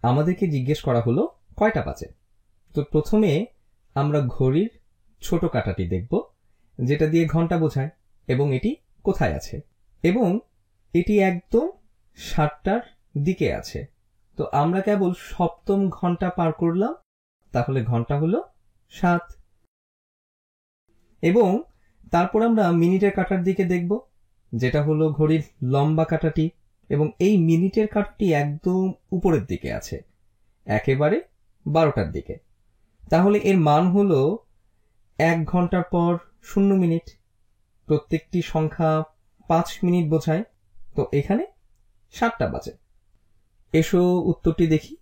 আমাদেরকে জিজ্ঞেস করা হলো কয়টা বাজে। তো প্রথমে আমরা ঘড়ির ছোট কাঁটাটি দেখব, যেটা দিয়ে ঘন্টা বোঝায়, এবং এটি কোথায় আছে, এবং এটি একদম 7টার দিকে আছে। তো আমরা কেবল সপ্তম ঘন্টা পার করলাম, তাহলে ঘন্টা হলো 7। এবং তারপর আমরা মিনিটের কাঁটার দিকে দেখব, যেটা হলো ঘড়ির লম্বা কাঁটাটি, এবং এই মিনিটের কাঁটাটি একদম উপরের দিকে আছে, একেবারে 12টার দিকে। তাহলে এর মান হলো 1 ঘন্টার পর 0 মিনিট। প্রত্যেকটি সংখ্যা 5 মিনিট বোঝায়, তো এখানে 7টা বাজে। এসো উত্তরটি দেখি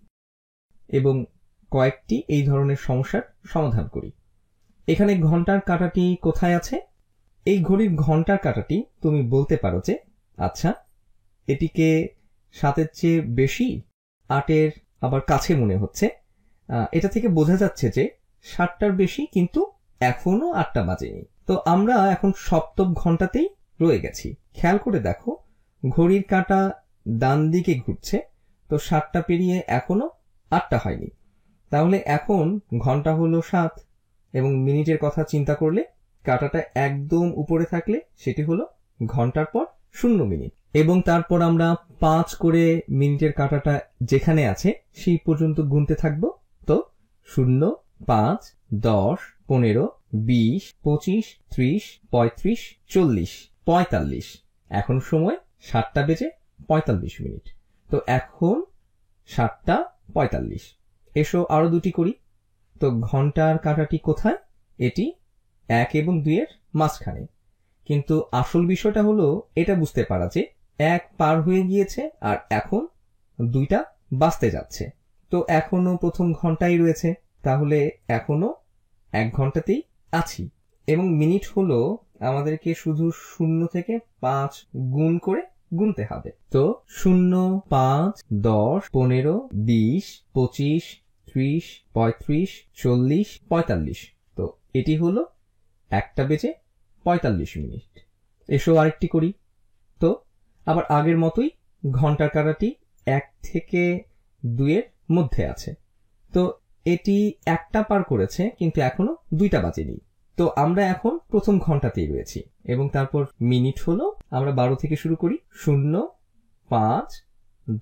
এবং কয়েকটি এই ধরনের সমস্যার সমাধান করি। এখানে ঘন্টার কাঁটাটি কোথায় আছে? এই ঘড়ির ঘন্টার কাঁটাটি তুমি বলতে পারো যে, আচ্ছা, এটিকে 7-এর চেয়ে বেশি, 8-এর আবার কাছে মনে হচ্ছে। এটা থেকে বোঝা যাচ্ছে যে 7টার বেশি, কিন্তু এখনো 8টা বাজেনি। তো আমরা এখন সপ্তম ঘন্টাতেই রয়ে গেছি। খেয়াল করে দেখো, ঘড়ির কাঁটা ডান দিকে ঘুরছে, তো 7টা পেরিয়ে এখনো 8টা হয়নি। তাহলে এখন ঘন্টা হলো 7, এবং মিনিটের কথা চিন্তা করলে কাঁটাটা একদম উপরে থাকলে সেটি হলো ঘন্টার পর 0 মিনিট। এবং তারপর আমরা 5 করে মিনিটের কাঁটাটা যেখানে আছে সেই পর্যন্ত গুনতে থাকবো। তো 0, 5, 10, 15, 20, 25, 30, 35, 40, 45। এখন সময় 7টা বেজে 45 মিনিট। তো এখন 7টা 45। এসো আরো দুটি করি। তো ঘন্টার কাঁটাটি কোথায়? এটি 1 এবং 2-এর মাঝখানে। কিন্তু আসল বিষয়টা হলো এটা বুঝতে পারা যে 1 পার হয়ে গিয়েছে আর এখন 2টা বাজতে যাচ্ছে। তো এখনো প্রথম ঘন্টাই রয়েছে, তাহলে এখনো 1 ঘন্টাতেই আছি। এবং মিনিট হলো আমাদেরকে শুধু 0 থেকে 5 গুণ করে গুনতে হবে। তো 0, 5, 10, 15, 20, 25, 30, 35, 40, 45। তো এটি হলো 1টা বেজে 45 মিনিট। এসো আরেকটি করি। তো আবার আগের মতোই ঘন্টার কাঁটাটি 1 থেকে 2-এর মধ্যে আছে। তো এটি 1টা পার করেছে, কিন্তু এখনো 2টা বাজেনি। তো আমরা এখন প্রথম ঘন্টাতেই রয়েছি, এবং তারপর মিনিট হলো, আমরা 12 থেকে শুরু করি। 0, 5,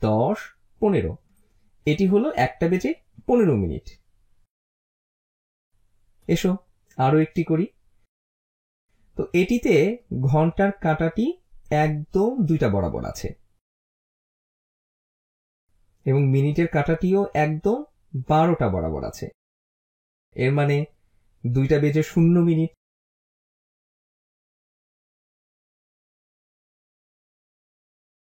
10, 15। এটি হলো 1টা বেজে 15 মিনিট। এসো আরো একটি করি। তো এটিতে ঘন্টার কাঁটাটি একদম 2টা বরাবর আছে, এবং মিনিটের কাঁটাটিও একদম 12টা বরাবর আছে। এর মানে 2টা বেজে 0 মিনিট।